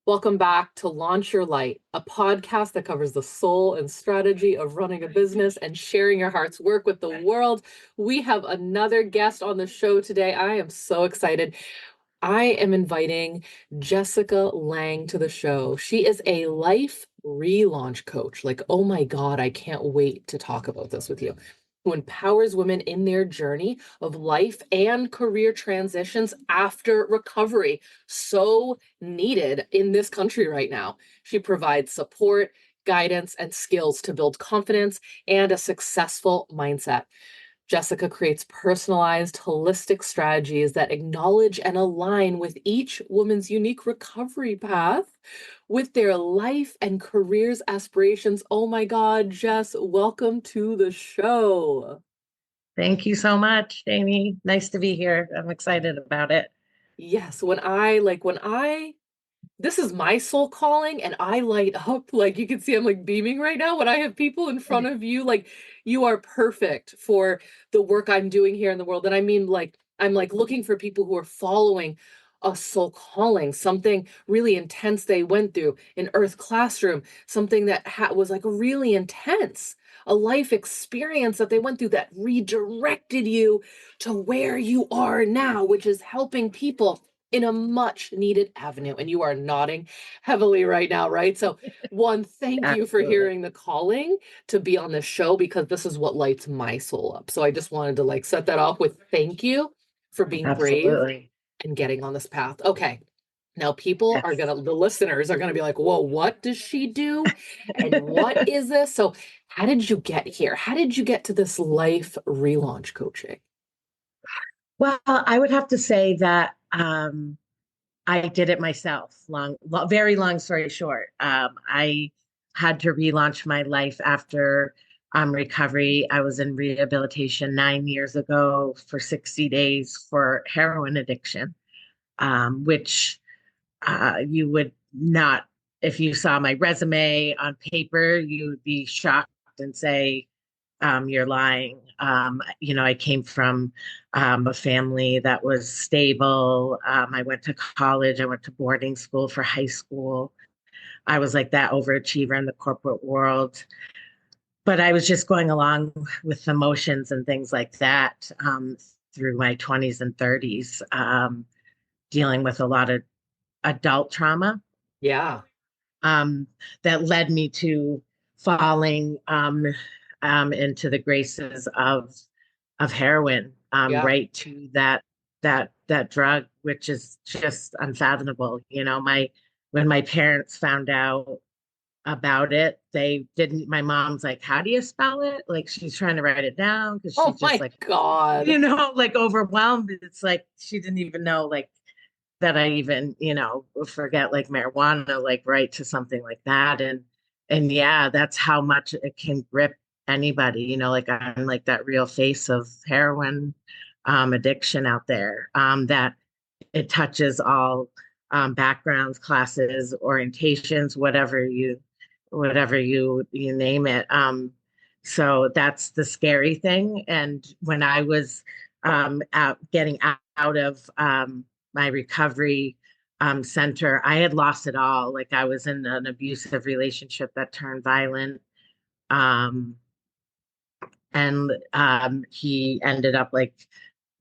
Welcome back to Launch Your Light, a podcast that covers the soul and strategy of running a business and sharing your heart's work with the world. We have another guest on the show today. I am so excited. I am inviting Jessica Lang to the show. She is a life relaunch coach. Like, oh my God, I can't wait to talk about this with you. Who empowers women in their journey of life and career transitions after recovery. So needed in this country right now. She provides support, guidance, and skills to build confidence and a successful mindset. Jessica creates personalized, holistic strategies that acknowledge and align with each woman's unique recovery path with their life and careers aspirations. Oh my God, Jess, welcome to the show. Thank you so much, Jayme. Nice to be here. I'm excited about it. Yes, this is my soul calling and I light up. Like you can see I'm like beaming right now when I have people in front of you. Like you are perfect for the work I'm doing here in the world. And I mean, like, I'm like looking for people who are following a soul calling, something really intense they went through in Earth Classroom, something that was like really intense, a life experience that they went through that redirected you to where you are now, which is helping people in a much needed avenue. And you are nodding heavily right now, right? So, one, thank you for Absolutely. hearing the calling to be on this show because this is what lights my soul up. So, I just wanted to like set that off with thank you for being brave Absolutely. and getting on this path. Okay. Now, Yes. the listeners are going to be like, whoa, what does she do? And what is this? So, how did you get here? How did you get to this life relaunch coaching? Well, I would have to say that I did it myself. Very long story short. I had to relaunch my life after recovery. I was in rehabilitation 9 years ago for 60 days for heroin addiction, which you would not, if you saw my resume on paper, you would be shocked and say, you're lying. I came from a family that was stable. I went to college, I went to boarding school for high school. I was like that overachiever in the corporate world. But I was just going along with emotions and things like that through my 20s and 30s, dealing with a lot of adult trauma Yeah. um, that led me to falling into the graces of heroin, Yeah. right to that drug, which is just unfathomable. When my parents found out about it, they didn't. My mom's like, "How do you spell it?" Like she's trying to write it down because Oh she's just my like, God. like overwhelmed. It's like she didn't even know like that I even, forget like marijuana, like right to something like that. And yeah, that's how much it can grip anybody, like I'm like that real face of heroin addiction out there, that it touches all backgrounds, classes, orientations, whatever you name it. So that's the scary thing. And when I was getting out of my recovery center, I had lost it all. Like I was in an abusive relationship that turned violent. Um, and he ended up like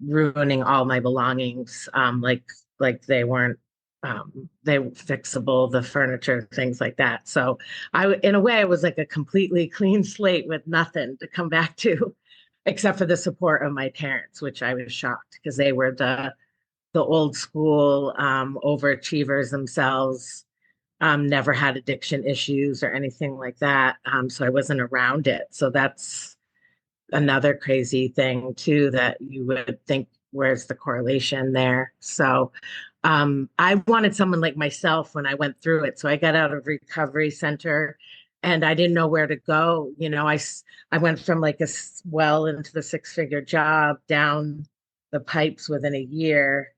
ruining all my belongings, like they weren't they were fixable, the furniture, things like that. So in a way, I was like a completely clean slate with nothing to come back to, except for the support of my parents, which I was shocked because they were the old school overachievers themselves, never had addiction issues or anything like that. So I wasn't around it. So that's another crazy thing too, that you would think, where's the correlation there? So I wanted someone like myself when I went through it. So I got out of recovery center and I didn't know where to go. I went from like well into the six-figure job down the pipes within a year,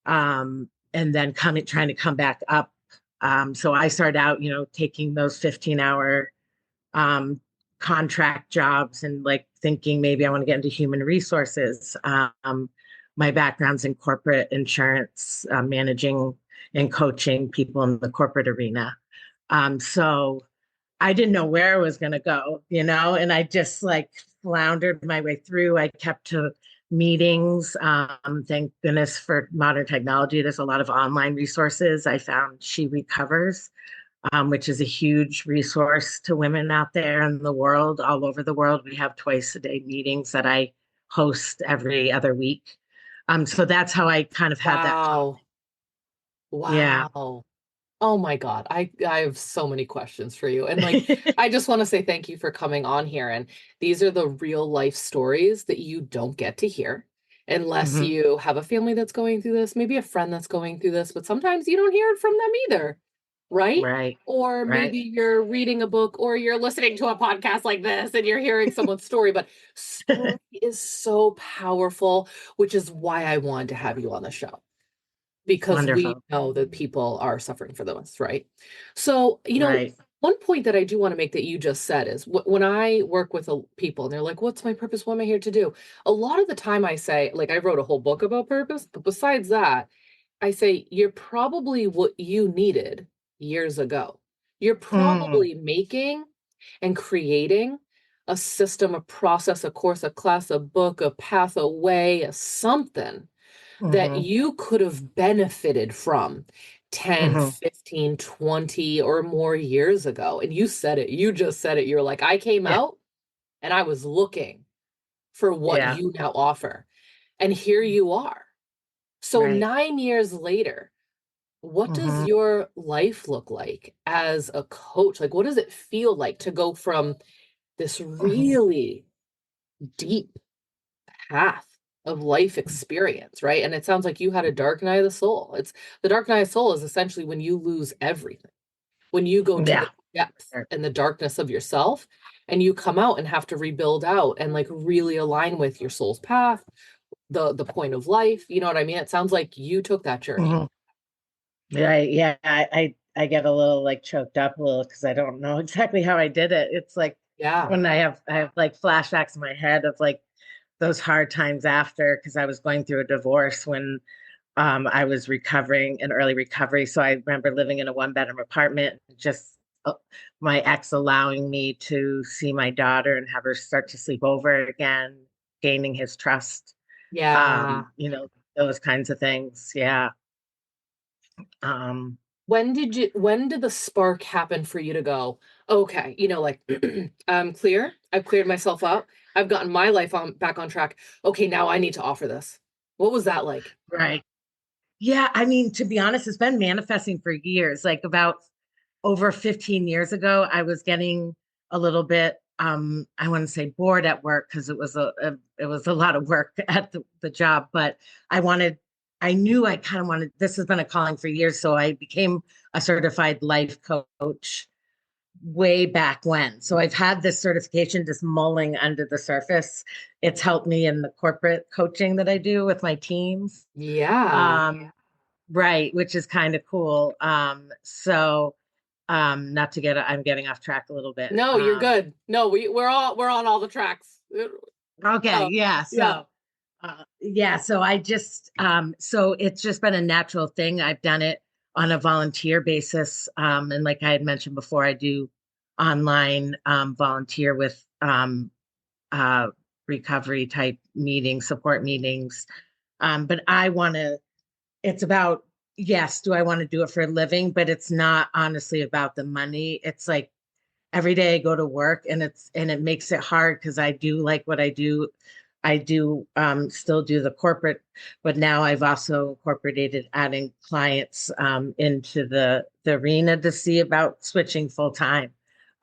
and then trying to come back up. So I started out, taking those 15-hour um, contract jobs and like thinking maybe I want to get into human resources. My background's in corporate insurance, managing in coaching people in the corporate arena. So I didn't know where I was going to go, and I just like floundered my way through. I kept to meetings. Thank goodness for modern technology. There's a lot of online resources. I found She Recovers, which is a huge resource to women out there in the world, all over the world. We have twice a day meetings that I host every other week. So that's how I kind of had that call. Wow. Yeah. Wow. Oh my God. I have so many questions for you. And like I just want to say thank you for coming on here. And these are the real life stories that you don't get to hear unless Hmm. you have a family that's going through this, maybe a friend that's going through this, but sometimes you don't hear it from them either, right? Right. Or maybe Right. you're reading a book or you're listening to a podcast like this and you're hearing someone's story, but story is so powerful, which is why I wanted to have you on the show because we Wonderful. know that people are suffering for this, right? So, Right. one point that I do want to make that you just said is when I work with people and they're like, what's my purpose? What am I here to do? A lot of the time I say, like, I wrote a whole book about purpose, but besides that, I say, you're probably what you needed years ago. You're Mm, probably making and creating a system, a process, a course, a class, a book, a path, a way, a something that hmm. you could have benefited from 10, Hmm. 15, 20, or more years ago. And you said it, you just said it. You're like, I came Yeah. out and I was looking for what Yeah. you now offer. And here you are. So Right. 9 years later, what does Hmm. your life look like as a coach? Like, what does it feel like to go from this Hmm. really deep path of life experience, right? And it sounds like you had a dark night of the soul. It's the dark night of the soul is essentially when you lose everything, when you go to Yeah. the depth and the darkness of yourself, and you come out and have to rebuild out and like really align with your soul's path, the point of life. You know what I mean? It sounds like you took that journey. Hmm. Right. Yeah. I get a little like choked up a little because I don't know exactly how I did it. It's like Yeah. when I have like flashbacks in my head of like those hard times after because I was going through a divorce when I was recovering in early recovery. So I remember living in a one-bedroom apartment, just my ex allowing me to see my daughter and have her start to sleep over again, gaining his trust. Yeah. Those kinds of things. Yeah. Um, When did the spark happen for you to go, okay, like I'm clear, I've cleared myself up, I've gotten my life on back on track. Okay, now I need to offer this. What was that like? right. Yeah. I mean, to be honest, it's been manifesting for years. Like about over 15 years ago, I was getting a little bit, I want to say bored at work because it was a lot of work at the job, but I knew I kind of wanted, this has been a calling for years. So I became a certified life coach way back when. So I've had this certification just mulling under the surface. It's helped me in the corporate coaching that I do with my teams. Yeah. Um, right, which is kind of cool. Not to get, I'm getting off track a little bit. No, you're good. No, we're on all the tracks. Okay, Oh, yeah. yeah. So it's just been a natural thing. I've done it on a volunteer basis. And like I had mentioned before, I do online volunteer with uh, recovery type meetings, support meetings. But it's about, yes, do I want to do it for a living? But it's not honestly about the money. It's like every day I go to work and it makes it hard because I do like what I do. I do still do the corporate, but now I've also incorporated adding clients into the arena to see about switching full time.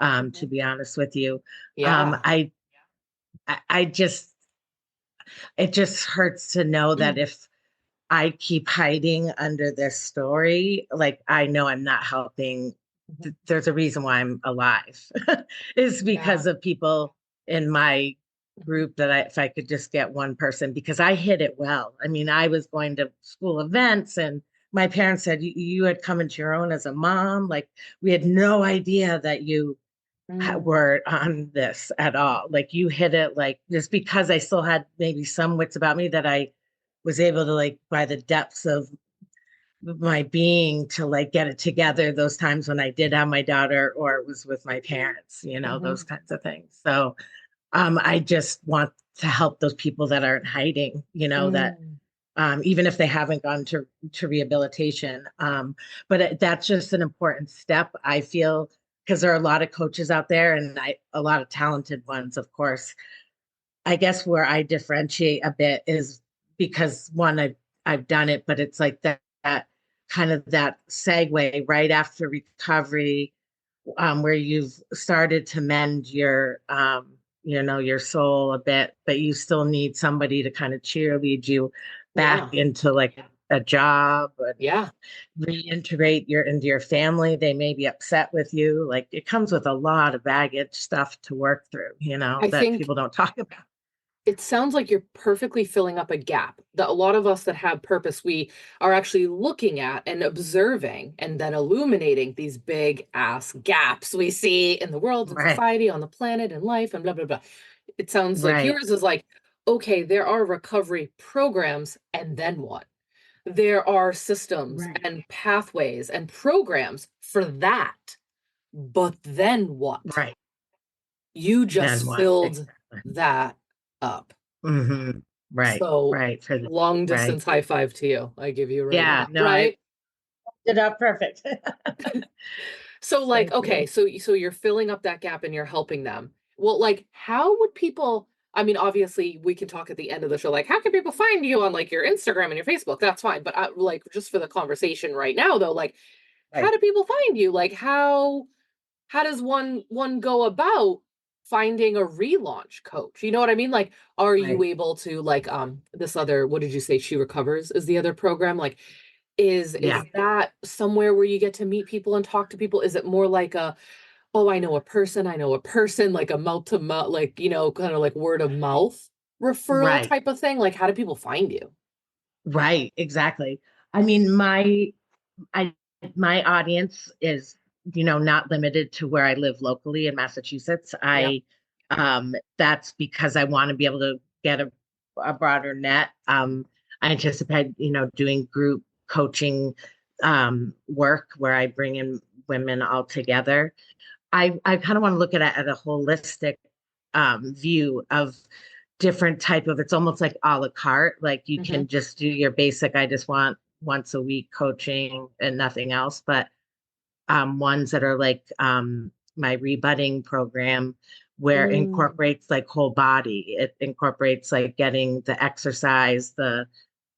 To Mhm. be honest with you, um, Yeah. I I just it just hurts to know that if I keep hiding under this story, like I know I'm not helping. There's a reason why I'm alive. Is Yeah. because of people in my group that if I could just get one person, because I hit it well. I mean, I was going to school events and my parents said you had come into your own as a mom. Like we had no idea that you Mm. were on this at all. Like you hit it like just because I still had maybe some wits about me that I was able to like by the depths of my being to like get it together those times when I did have my daughter or was with my parents, those Hmm. kinds of things. So I just want to help those people that aren't hiding, that Mm. even if they haven't gone to rehabilitation. But that's just an important step, I feel, because there are a lot of coaches out there and a lot of talented ones, of course. I guess where I differentiate a bit is because one, I've done it, but it's like that kind of that segue right after recovery, where you've started to mend your soul a bit, but you still need somebody to kind of cheerlead you back Yeah. into like a job and Yeah. reintegrate into your family. They may be upset with you. Like it comes with a lot of baggage stuff to work through, I that think people don't talk about. it sounds like you're perfectly filling up a gap that a lot of us that have purpose, we are actually looking at and observing and then illuminating these big ass gaps we see in the world and Right, society, on the planet and life and blah, blah, blah. It sounds like right, yours is like, okay, there are recovery programs, and then what? There are systems right, and pathways and programs for that. But then what? right. You Then just what? filled Exactly. that up. Right, So right. long Right. distance high five to you. I give you right now. Yeah, no, I Right? did that perfect. So like, Thank okay, you. so you're filling up that gap and you're helping them. Well, like how would people, I mean, obviously we can talk at the end of the show, like how can people find you on like your Instagram and your Facebook? That's fine. But like just for the conversation right now though, like how Right, do people find you? Like how does one go about finding a relaunch coach? You know what I mean? Like, are you right. able to like this other, what did you say, She Recovers is the other program? Like, Yeah, is that somewhere where you get to meet people and talk to people? Is it more like a, oh, I know a person, like a mouth to mouth, like, kind of like word of mouth referral right, type of thing? Like, how do people find you? right. Exactly. I mean, I my audience is, not limited to where I live locally in Massachusetts. Yeah. That's because I want to be able to get a broader net. I anticipate, doing group coaching work where I bring in women all together. I kind of want to look at a holistic view of different type of, it's almost like a la carte. Like you Hmm. can just do your basic, I just want once a week coaching and nothing else, but ones that are like my rebutting program where it Mm, incorporates like whole body. It incorporates like getting the exercise, the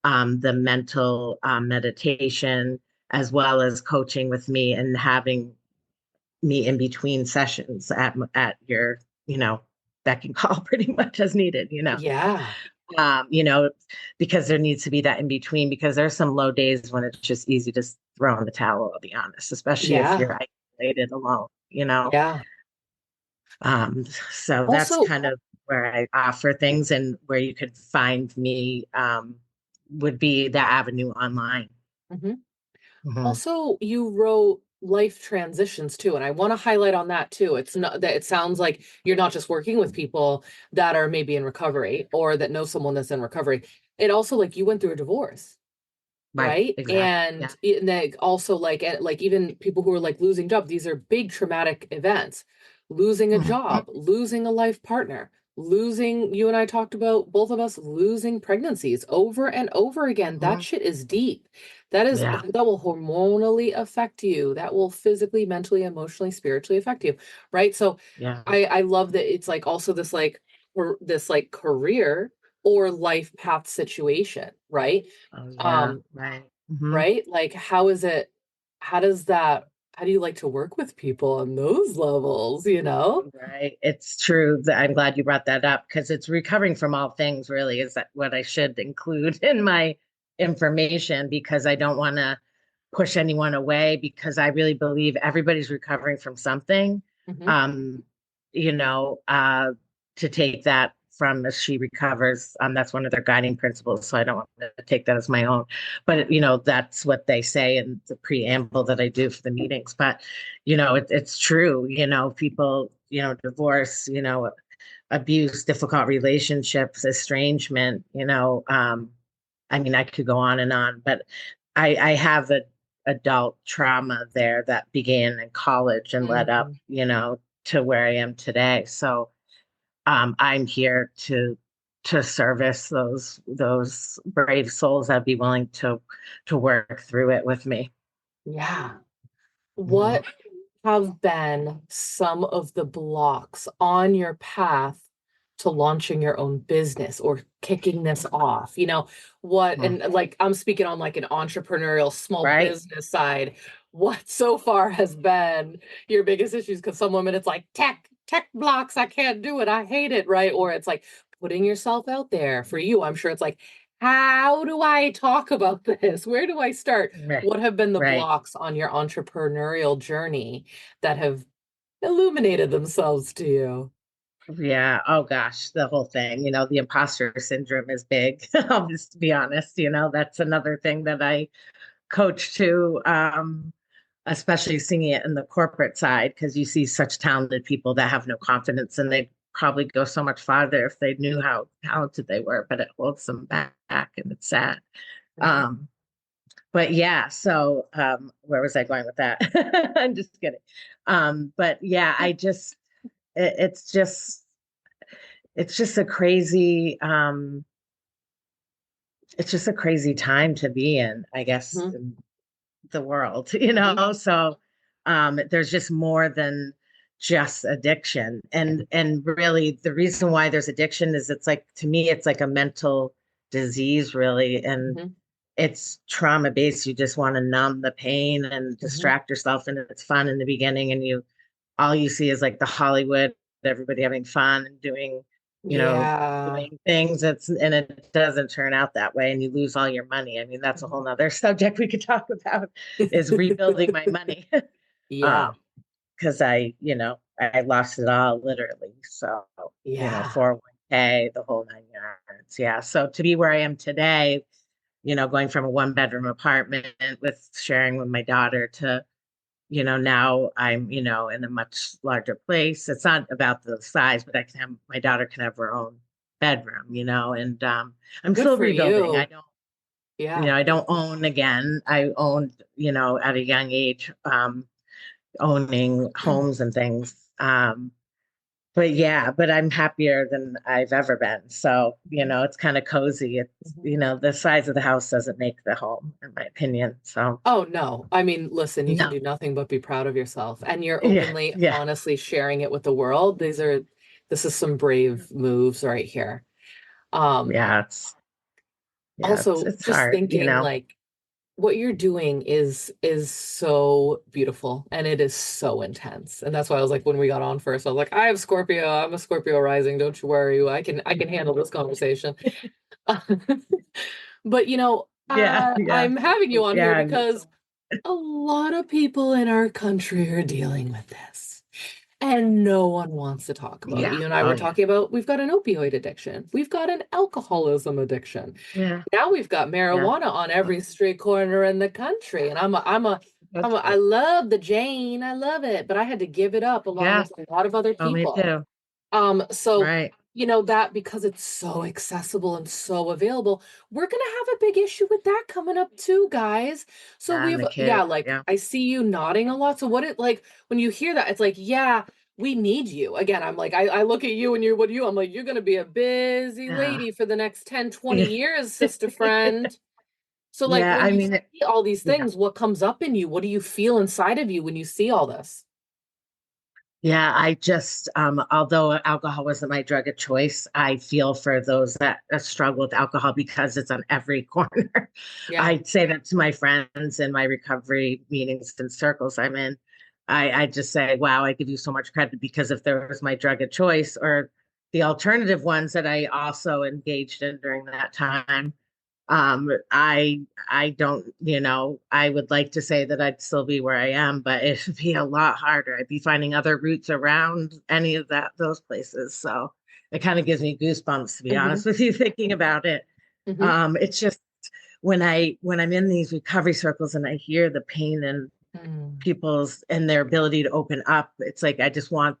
mental meditation, as well as coaching with me and having me in between sessions at your, beck and call pretty much as needed, yeah. um, you know, because there needs to be that in between because there's some low days when it's just easy to throw in the towel, I'll be honest, especially if Yeah. you're isolated alone. Yeah. So that's Also, kind of where I offer things and where you could find me would be the avenue online. mhm. Mhm. Also, you wrote life transitions too, and I want to highlight on that too. It's not that it sounds like you're not just working with people that are maybe in recovery or that know someone that's in recovery. It also like you went through a divorce, Right, right? exactly. Yeah. And then also like even people who are like losing jobs, these are big traumatic events. Losing a Mhm. job, losing a life partner, losing, you and I talked about, both of us losing pregnancies over and over again. That Mhm. shit is deep. Yeah, That will hormonally affect you. That will physically, mentally, emotionally, spiritually affect you, right? So yeah. I love that it's like also this like or this like career or life path situation, right? Oh yeah, Um, right. Hmm. right? Like, how is it, how does that, how do you like to work with people on those levels, you know? Right. It's true that I'm glad you brought that up because it's recovering from all things, really, is that what I should include in my information because I don't want to push anyone away because I really believe everybody's recovering from something. Hmm. Um, you know, to take that from as she recovers, that's one of their guiding principles. So I don't want to take that as my own, but that's what they say in the preamble that I do for the meetings. But it's true. People, divorce, abuse, difficult relationships, estrangement. I mean, I could go on and on, but I have a adult trauma there that began in college and led up, Mhm. to where I am today. So I'm here to service those brave souls that be willing to work through it with me. Yeah. Mhm. What have been some of the blocks on your path to launching your own business or kicking this off? What, Mhm. and like I'm speaking on like an entrepreneurial small Right? business side, what so far has been your biggest issues? Because some women, it's like tech blocks, I can't do it, I hate it, right? Or it's like putting yourself out there. For you, I'm sure it's like, how do I talk about this? Where do I start? Right. What have been the Right. blocks on your entrepreneurial journey that have illuminated themselves to you? Yeah. Oh gosh, the whole thing. The imposter syndrome is big. I'll just be honest. That's another thing that I coach to, especially seeing it in the corporate side, because you see such talented people that have no confidence and they probably go so much farther if they knew how talented they were, but it holds them back and it's sad. Mhm. Um, but yeah, so where was I going with that? I'm just kidding. But yeah, it, it's just it's just a crazy it's just a crazy time to be in, I guess, Mhm. in the world, Mhm. so there's just more than just addiction. And really the reason why there's addiction is it's like, to me, it's like a mental disease, really. And Mhm. it's trauma based. You just want to numb the pain and Mhm. distract yourself, and it's fun in the beginning, and all you see is like the Hollywood, everybody having fun and you know, Yeah. doing things. And it doesn't turn out that way, and you lose all your money. I mean, that's a whole nother subject we could talk about, is rebuilding my money. Yeah. um, because I lost it all literally. So, Yeah. 401k, the whole 9 yards. Yeah. So to be where I am today, going from a one-bedroom apartment with sharing with my daughter to, now I'm, in a much larger place. It's not about the size, but my daughter can have her own bedroom, and I'm Good still for rebuilding. you. Yeah. I don't own again. I owned, at a young age, owning homes and things. But yeah, but I'm happier than I've ever been. So, it's kind of cozy. It's, Mhm. the size of the house doesn't make the home, in my opinion. So, Oh, no. I mean, listen, you can no. do nothing but be proud of yourself. And you're Yeah. openly, Yeah. honestly sharing it with the world. This is some brave moves right here. Um, Yeah. Also It's just hard, thinking like what you're doing is so beautiful and it is so intense. And that's why I was like, when we got on first, I was like, I have Scorpio, I'm a Scorpio rising, don't you worry, I can handle this conversation. But Yeah. Yeah. I'm having you on here Yeah. because a lot of people in our country are dealing with this. And no one wants to talk about it. Yeah. You and I Oh, were yeah. talking about we've got an opioid addiction. We've got an alcoholism addiction. Yeah. Now we've got Yeah. marijuana on every street corner in the country. And That's I right. love the Jane. I love it, but I had to give it up along Yeah. with a lot of other Oh, me people. too. So Right. that because it's so accessible and so available, we're gonna have a big issue with that coming up too, guys. So Yeah. And we've the yeah, kids. like Yeah. I see you nodding a lot. So what it like when you hear that, it's like, yeah, we need you. Again, I'm like, I look at you and I'm like, you're gonna be a busy Yeah. lady for the next 10, 20 Yeah. years, sister friend. So like Yeah. when I you mean, see all these yeah. things, what comes up in you? What do you feel inside of you when you see all this? Yeah, I just, although alcohol wasn't my drug of choice, I feel for those that struggle with alcohol because it's on every corner. Yeah. I say that to my friends in my recovery meetings and circles I'm in. I just say, wow, I give you so much credit, because if there was my drug of choice or the alternative ones that I also engaged in during that time, I don't, I would like to say that I'd still be where I am, but it'd be a lot harder. I'd be finding other routes around any of those places. So it kind of gives me goosebumps, to be Hmm. honest with you, thinking about it. Hmm. It's just when I'm in these recovery circles and I hear the pain in Mm. people's and their ability to open up, it's like I just want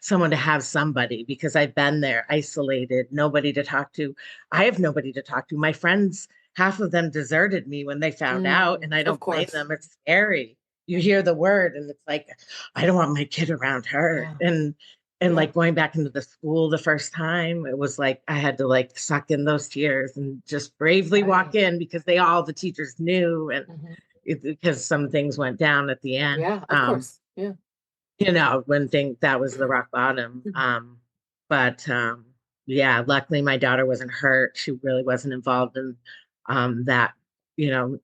someone to have somebody, because I've been there, isolated, nobody to talk to. I have nobody to talk to. My friends half of them deserted me when they found out, and I Of don't blame course. them. It's scary. You hear the word and it's like, I don't want my kid around her. Yeah. And Yeah. like going back into the school the first time, it was like I had to like suck in those tears and just bravely walk Right. in because all the teachers knew, and Hmm. because some things went down at the end. Yeah, of course. Yeah. When that was the rock bottom. Mhm. But yeah, luckily my daughter wasn't hurt. She really wasn't involved in that, you know,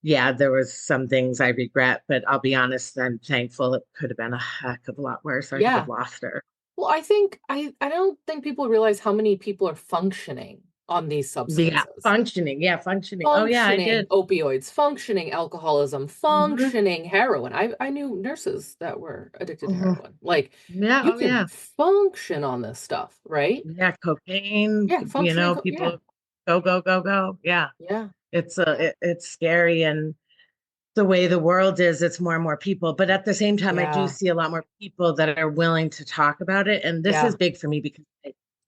yeah, there was some things I regret, but I'll be honest, I'm thankful. It could have been a heck of a lot worse. I could Yeah. have lost her. Well, I think I don't think people realize how many people are functioning on these Yeah, substances. functioning. Yeah, functioning. Oh yeah, I Functioning did. opioids, functioning alcoholism, Hmm. functioning heroin. I knew nurses that were addicted to Hmm. heroin. Like Yeah, you oh can yeah. function on this stuff, right? Yeah, cocaine, Yeah, functioning. Yeah, people go, go, go, go. Yeah. yeah, It's scary, and the way the world is, it's more and more people. But at the same time, I do yeah, see a lot more people that are willing to talk about it. And this is yeah, big for me because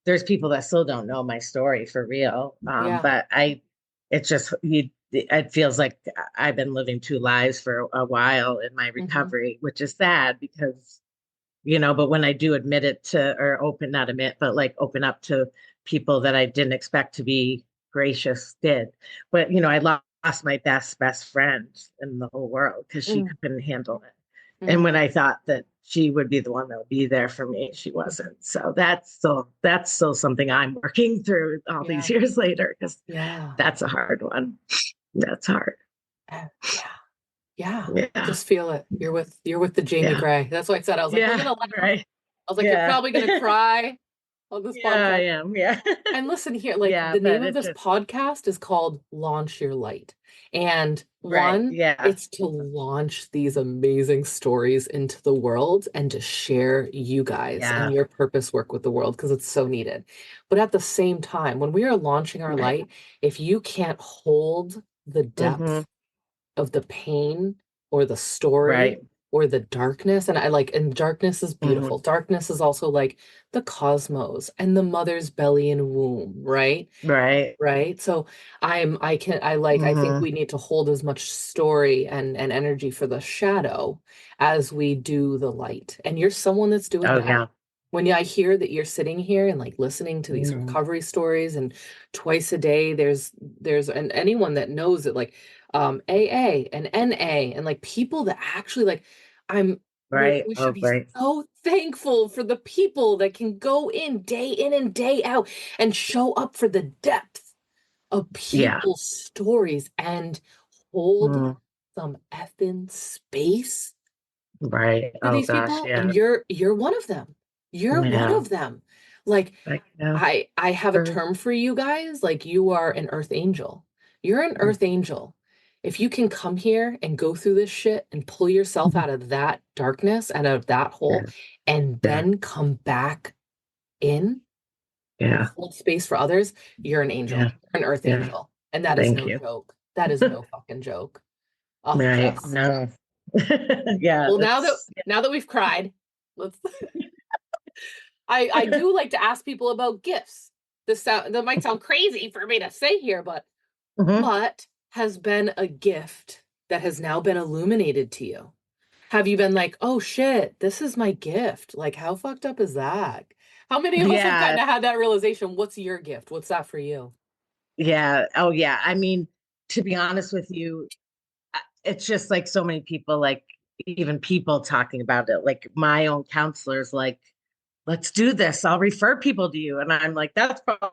there's people that still don't know my story for real. yeah. But it's just, it feels like I've been living two lives for a while in my Hmm. recovery, which is sad because, but when I do admit it to, or open, not admit, but like open up to people that I didn't expect to be gracious did. But, I lost my best friend in the whole world because she Mm, couldn't handle it. And mm, when I thought that she would be the one that would be there for me, she mhm. wasn't. So that's still something I'm working through all these Yeah, years later, because yeah, that's a hard one. That's hard. yeah, yeah. Yeah. Just feel it. You're with the Jamie Yeah. Gray. That's why I said I was like, we're Yeah. gonna laugh. Right. I was like, you're Yeah. probably gonna cry on this Yeah, I podcast. am. Yeah. And listen here, like Yeah, the name but of it this just podcast is called Launch Your Light. And right. one, Yeah. it's to launch these amazing stories into the world and to share you guys and Yeah. your purpose work with the world because it's so needed. But at the same time, when we are launching our Right. light, if you can't hold the Hmm. depth of the pain or the story Right. or the darkness, and I like, and darkness is Hmm. beautiful. Darkness is also like the cosmos and the mother's belly and womb, right? Right. Right. So I think Hmm. we need to hold as much story and energy for the shadow as we do the light. And you're someone that's doing Oh that. yeah. When I hear that you're sitting here and like listening to these Hmm. recovery stories, and twice a day and anyone that knows it, like AA and NA and like people that actually like I'm Right. we should Oh, be right. so thankful for the people that can go in and day out and show up for the depth of Yeah. people's stories and hold Mm. some effing space Right. for Oh these gosh. people, and Yeah. you're one of them. You're one Yeah. of them. Like Yeah. I have a term for you guys, like you are an earth angel. You're an earth angel. If you can come here and go through this shit and pull yourself out of that darkness, out of that hole, Yeah. and Yeah. then come back in and Yeah. hold space for others, you're an angel. Yeah. You're an earth Yeah. angel. And that is Thank no you. joke. That is no fucking joke. Oh, Right. Jess. No. Yeah. Well, now that It's now that we've cried, let's I do like to ask people about gifts. That might sound crazy for me to say here, but Mhm. what has been a gift that has now been illuminated to you? Have you been like, oh shit, this is my gift? Like, how fucked up is that? How many of us have kind Yeah. of had that realization? What's your gift? What's that for you? Yeah. Oh, yeah. I mean, to be honest with you, it's just like so many people, like even people talking about it. Like my own counselors, like, let's do this. I'll refer people to you. And I'm like, that's probably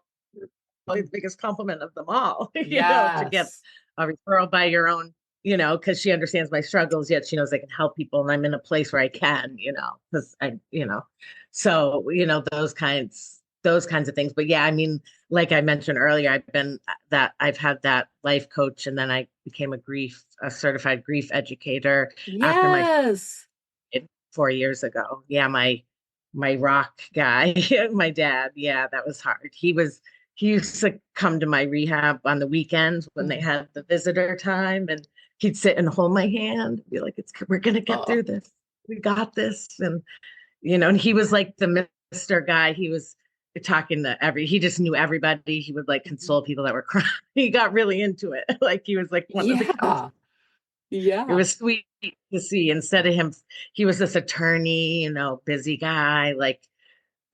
the biggest compliment of them all, to get Yes. a referral by your own, because she understands my struggles, yet she knows I can help people. And I'm in a place where I can, because so, those kinds of things. But yeah, I mean, like I mentioned earlier, I've had that life coach, and then I became a certified grief educator after my Yes. 4 years ago. Yeah, my rock guy, my dad. Yeah, that was hard. He used to come to my rehab on the weekends when they Mhm. had the visitor time, and he'd sit and hold my hand, be like, we're gonna get Oh, through this. We got this." And and he was like the Mr. guy. He was talking to he just knew everybody. He would like Mhm. console people that were crying. He got really into it. Like he was like one of the counselors. Yeah. It Yeah. was sweet to see. Instead of him, he was this attorney, busy guy, like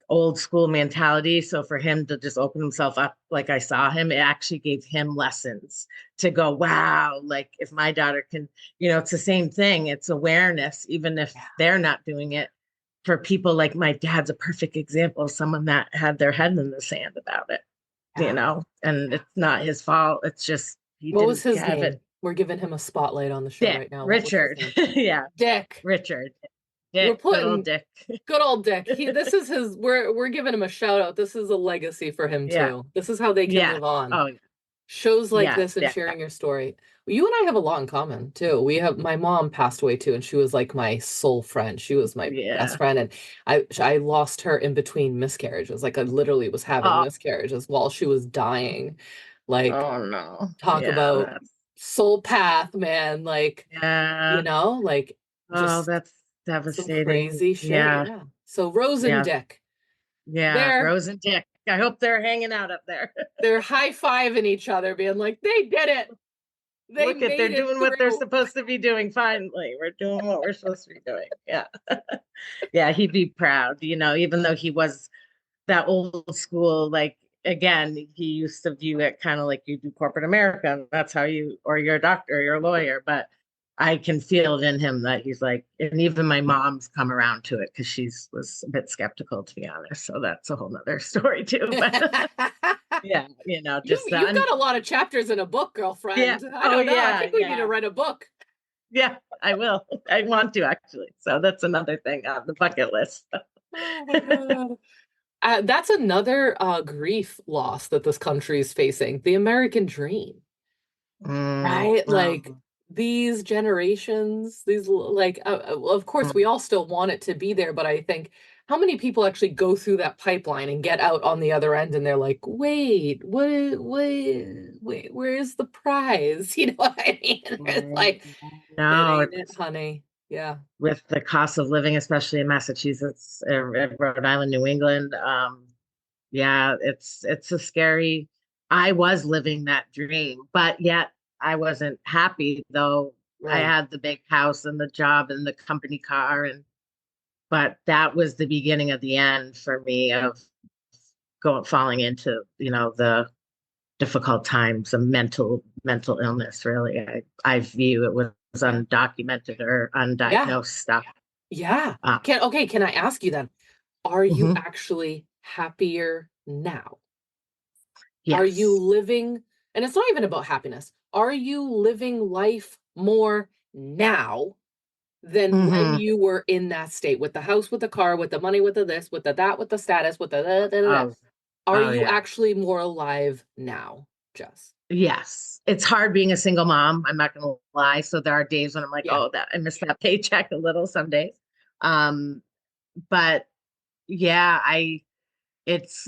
old school mentality. So for him to just open himself up like I saw him, it actually gave him lessons to go, wow, like if my daughter can, it's the same thing. It's awareness, even if they're not doing it. For people like my dad's a perfect example of someone that had their head in the sand about it, Yeah. and it's not his fault. It's just he What was didn't his have it. name? We're giving him a spotlight on the show Dick, right now. What was his Richard. name? Yeah, Dick. Richard. We're Dick, good old putting Dick. good old Dick. This is his we're giving him a shout out. This is a legacy for him Yeah, too. This is how they can yeah. live on. Oh, Shows like yeah, this and yeah. sharing your story. You and I have a lot in common too. We have my mom passed away too, and she was like my soul friend. She was my best Yeah. friend, and I lost her in between miscarriages. Like I literally was having Oh, miscarriages while she was dying. Like oh no. talk Yeah, about that's soul path, man. Like yeah. like Oh, just that's some devastating. crazy shit. Yeah, Yeah. So Rose and yeah, Dick, yeah. they're Rose and Dick. I hope they're hanging out up there. they're high-fiving each other, being like, they did it. They Look at they're made it doing what they're through. supposed to be doing finally. We're doing what we're supposed to be doing. Yeah. Yeah, he'd be proud, even though he was that old school, like again, he used to view it kind of like you do corporate America, and that's how or you're a doctor, or you're a lawyer. But I can feel it in him that he's like, and even my mom's come around to it because she's was a bit skeptical, to be honest. So that's a whole nother story too. But yeah, just You've got a lot of chapters in a book, yeah. girlfriend. I Oh don't know. I yeah, think we need to yeah. write a book. Yeah, I will. I want to actually. So that's another thing on the bucket list. Oh my God. That's another grief loss that this country is facing, the American dream, right? Like Oh, these generations, like, of course, we mm, all still want it to be there, but I think how many people actually go through that pipeline and get out on the other end and they're like, wait, wait, where's the prize? You know what I mean? It's mm, like, it no, ain't it, it's honey. Yeah. with the cost of living, especially in Massachusetts, Rhode Island, New England. Yeah, it's a scary. I was living that dream, but yet I wasn't happy though. I Right. had the big house and the job and the company car, and but that was the beginning of the end for me of going falling into the difficult times of mental illness. Really, I view it was Yeah. undocumented or Yeah. undiagnosed stuff. Yeah. Uh, Can I ask you then, are you mhm. actually happier now? Are you Yes. living, and it's not even about happiness, are you living life more now than when Hmm. you were in that state with the house, with the car, with the money, with the this, with the that, with the status, with the da, da, da, da. Oh, Are oh you yeah. actually more alive now, Jess? Yes. It's hard being a single mom. I'm not gonna lie. So there are days when I'm like, Yeah. oh, that I miss that paycheck a little some days. Um, but yeah, it's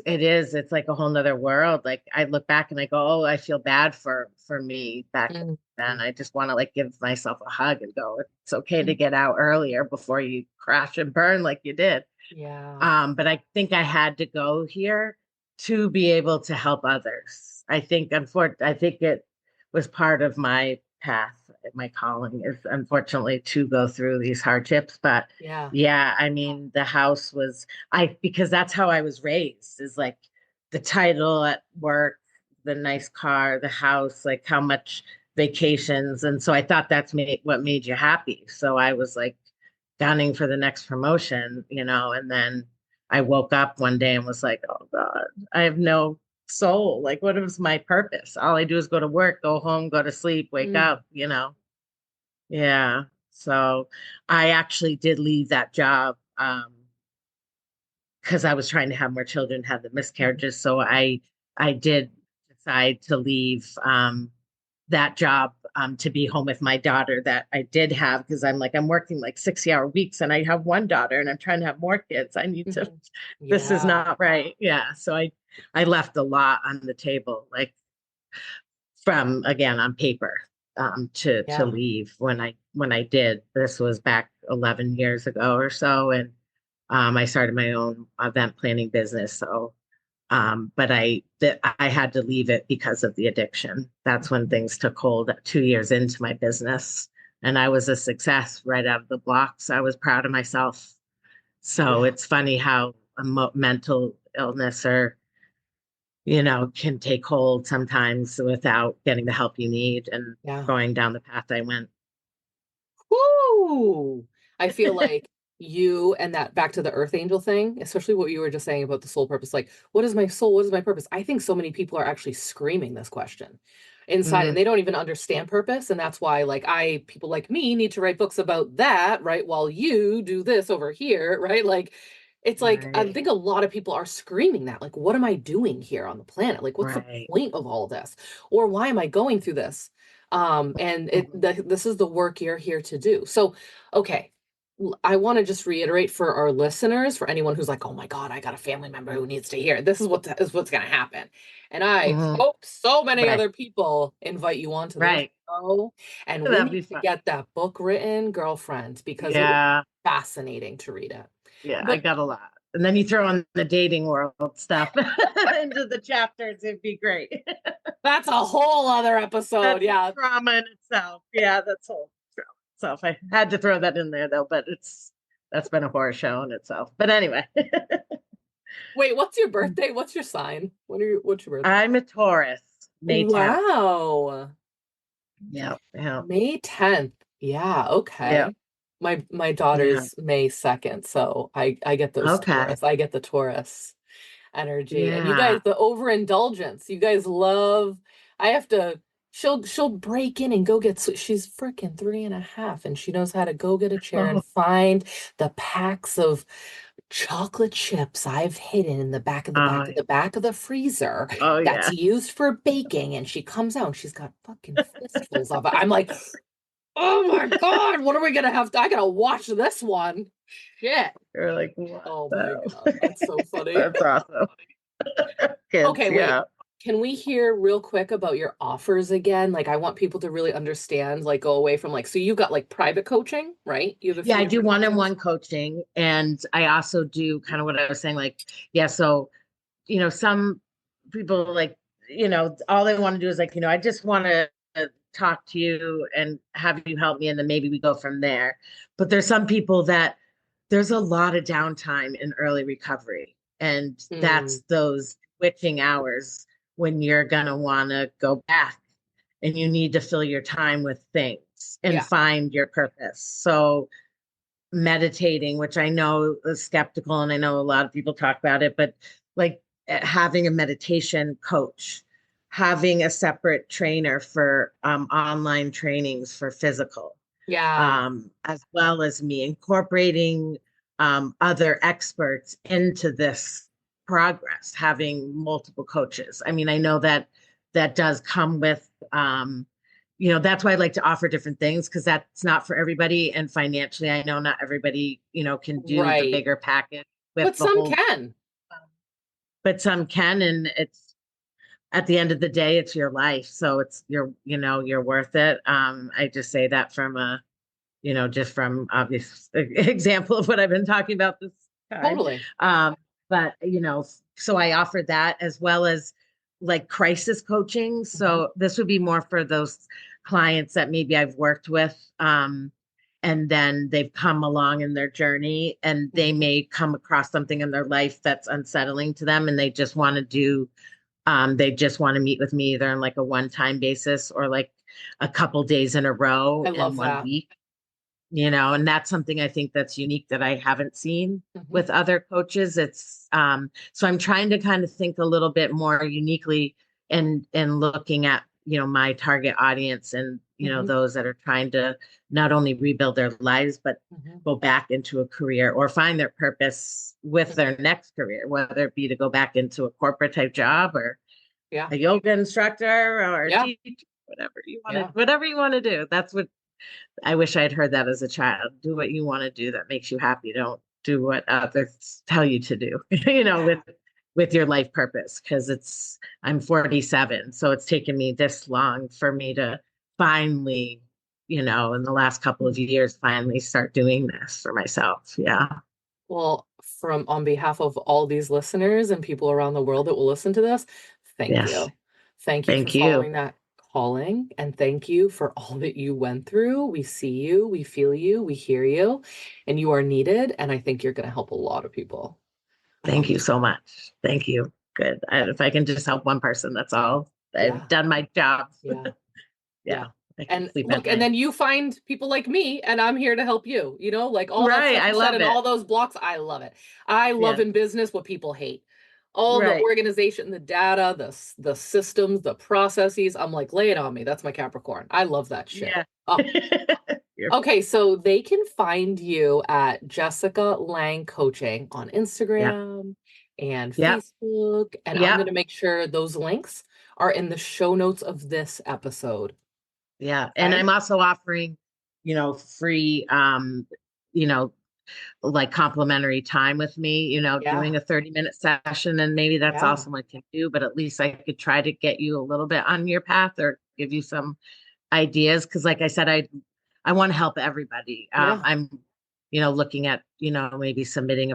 like a whole nother world. Like I look back and I go, oh, I feel bad for me back Mhm. then. I just want to like give myself a hug and go, it's okay to Mhm. get out earlier before you crash and burn like you did. Yeah. But I think I had to go here to be able to help others. I think it was part of my path, my calling is unfortunately to go through these hardships. But Yeah. yeah, I mean, the house was because that's how I was raised, is like the title at work, the nice car, the house, like how much vacations. And so I thought what made you happy. So I was like gunning for the next promotion, and then I woke up one day and was like, oh God, I have no soul. Like, what is my purpose? All I do is go to work, go home, go to sleep, wake Mm. up. Yeah. So I actually did leave that job because I was trying to have more children have the Mhm. miscarriages. So I did decide to leave that job to be home with my daughter that I did have, because I'm like, I'm working like 60-hour weeks and I have one daughter and I'm trying to have more kids. I need to, Mhm. this is Yeah. not right. Yeah. So I left a lot on the table, like from again on paper, to Yeah. leave when I did. This was back 11 years ago or so. And I started my own event planning business. So But I had to leave it because of the addiction. That's when things took hold 2 years into my business. And I was a success right out of the blocks. I was proud of myself. So Yeah. it's funny how a mental illness or, can take hold sometimes without getting the help you need and Yeah. going down the path I went. Woo! I feel like you and that back to the earth angel thing, especially what you were just saying about the soul purpose, like, what is my soul? What is my purpose? I think so many people are actually screaming this question inside and Mm, they don't even understand purpose. And that's why, like, people like me need to write books about that, right? While you do this over here, right? Like, it's like, I right, think a lot of people are screaming that, like, what am I doing here on the planet? Like, what's the right. point of all this? Or why am I going through this? And Mhm, this is the work you're here to do. So, okay, I want to just reiterate for our listeners, for anyone who's like, oh my God, I got a family member who needs to hear it. This is what's going to happen. And I mhm. hope so many Right, other people invite you onto their right. show. And we That'd be need to fun. get that book written, girlfriend, because it would be Yeah. fascinating to read it. Yeah, I But got a lot. And then you throw in the dating world stuff into the chapters, it'd be great. that's a whole other episode. That's a Yeah. trauma in itself. Yeah, that's whole trauma itself. I had to throw that in there though, but that's been a horror show in itself. But anyway, Wait, what's your birthday? What's your sign? What's your birthday? I'm a Taurus, May 10th. Wow. Yeah, yeah, May 10th. Yeah, yeah, okay. My yeah. daughter's May 2nd, so I get those Okay. Taurus. I get the Taurus energy. And you guys, Yeah. the overindulgence. You guys love I have to she'll break in and go get she's freaking 3.5 and she knows how to go get a chair Oh, and find the packs of chocolate chips I've hidden in the back of the back oh, of the back of the freezer oh that's yeah. used for baking. And she comes out and she's got fucking fistfuls of it. I'm like, oh my God, what are we gonna have to? I gotta watch this one. Shit. You're like, what Oh my God, the? that's so funny. That's awesome. Kids, Okay, wait. yeah. Can we hear real quick about your offers again? Like, I want people to really understand, like, go away from like, so you got like private coaching, right? You have a Yeah, few I do different options. one-on-one coaching and I also do kind of what I was saying, like, yeah, so, some people like, all they want to do is like, I just want to talk to you and have you help me and then maybe we go from there. But there's some people that there's a lot of downtime in early recovery and Hmm. that's those witching hours when you're going to want to go back and you need to fill your time with things and Yeah. find your purpose. So meditating, which I know is skeptical and I know a lot of people talk about it, but like having a meditation coach, having a separate trainer for online trainings for physical, Yeah. as well as me incorporating other experts into this progress, having multiple coaches. I mean, I know that that does come with, that's why I like to offer different things because that's not for everybody. And financially, I know not everybody, can do the Right. bigger package with But the some whole, can. but some can. And it's at the end of the day, it's your life. So you're worth it. I just say that from just from obvious example of what I've been talking about this time. Totally. Um, but so I offered that as well as like crisis coaching. Mhm. So this would be more for those clients that maybe I've worked with. And then they've come along in their journey and they Mhm. may come across something in their life that's unsettling to them and they just want to meet with me either on like a one-time basis or like a couple days in a row I in love one that. week, and that's something I think that's unique that I haven't seen Mhm. with other coaches. It's so I'm trying to kind of think a little bit more uniquely and looking at, my target audience and, Mhm. those that are trying to not only rebuild their lives, but Mhm. go back into a career or find their purpose with Mhm. their next career, whether it be to go back into a corporate type job or Yeah. a yoga instructor or a Yeah. teacher, Yeah. whatever you want to do. That's what I wish I'd heard that as a child. Do what you want to do that makes you happy. Don't do what others tell you to do, Yeah. with your life purpose. Because I'm 47, so it's taken me this long for me to finally, in the last couple of years, finally start doing this for myself. Yeah. Well, on behalf of all these listeners and people around the world that will listen to this, thank Yes. you. Thank you for Thank you. following that calling, and thank you for all that you went through. We see you, we feel you, we hear you, and you are needed. And I think you're going to help a lot of people. Thank you so much. Thank you. Good. If I can just help one person, that's all. I've Yeah, done my job. yeah. Yeah. Yeah. I can And sleep at look, and night. then you find people like me, and I'm here to help you. Like all that Right. stuff I you said love and it. all those blocks, I love it. I love Yeah. in business what people hate. All the Right. organization, the data, the systems, the processes. I'm like, lay it on me. That's my Capricorn. I love that shit. Yeah. Oh, You're, okay. So they can find you at Jessica Lang Coaching on yeah. Instagram and Yeah. Facebook. And I'm Yeah. going to make sure those links are in the show notes of this episode. Yeah. And Okay. I'm also offering, free, you know, like complimentary time with me, doing Yeah. a 30-minute session. And maybe that's Yeah. awesome I can do, but at least I could try to get you a little bit on your path or give you some ideas. Cause like I said, I want to help everybody. Yeah. I'm, looking at, maybe submitting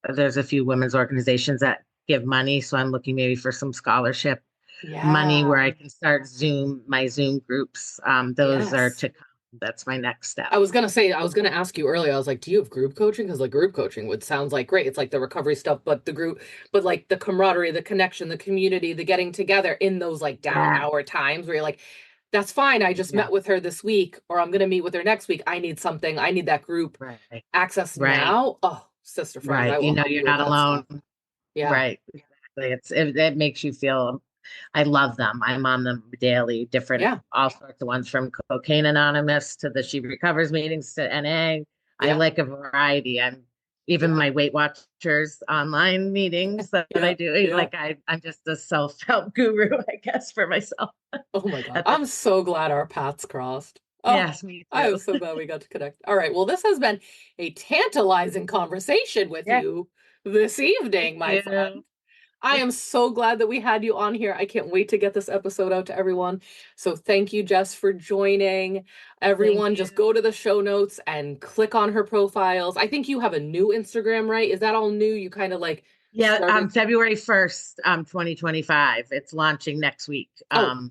there's a few women's organizations that give money. So I'm looking maybe for some scholarship money where Yeah. I can start my Zoom groups. Those are Yes. to come. That's my next step. I was gonna say, I was gonna ask you earlier. I was like, do you have group coaching? Because like group coaching would sounds like great. It's like the recovery stuff, but the group, but like the camaraderie, the connection, the community, the getting together in those like down Yeah. hour times where you're like, that's fine. I just Yeah. met with her this week, or I'm gonna meet with her next week. I need something. I need that group Right. access Right. now. Oh, sister friends, I Right. will help You're you with not that alone. stuff. Yeah. Right. Exactly. It makes you feel, I love them. I'm on them daily, different, Yeah. all sorts of ones from Cocaine Anonymous to the She Recovers meetings to NA. I Yeah. like a variety. I'm even Yeah. my Weight Watchers online meetings that Yeah. I do. Yeah. Like I'm just a self-help guru, I guess, for myself Oh my God. at this. I'm so glad our paths crossed. Oh, Yes, me I am too. so glad we got to connect. All right. Well, this has been a tantalizing conversation with Yeah. you this Thank evening, my you. friend. I am so glad that we had you on here. I can't wait to get this episode out to everyone. So thank you, Jess, for joining. Thank Everyone, you. just go to the show notes and click on her profiles. I think you have a new Instagram, right? Is that all new? You kind of like Yeah, started. February 1st, 2025. It's launching next week. Oh,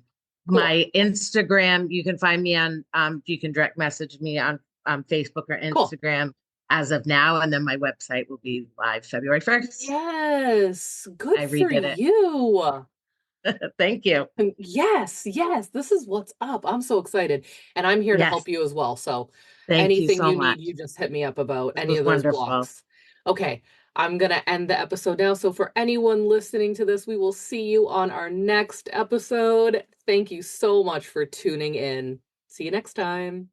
cool. My Instagram, you can find me on, you can direct message me on Facebook or Cool. Instagram as of now. And then my website will be live February 1st. Yes. Good I for redid you. it. Thank you. And yes, yes, this is what's up. I'm so excited. And I'm here to Yes. help you as well. So Thank you anything so you need, much. you just hit me up about This any was of those wonderful. blocks. Okay, I'm going to end the episode now. So for anyone listening to this, we will see you on our next episode. Thank you so much for tuning in. See you next time.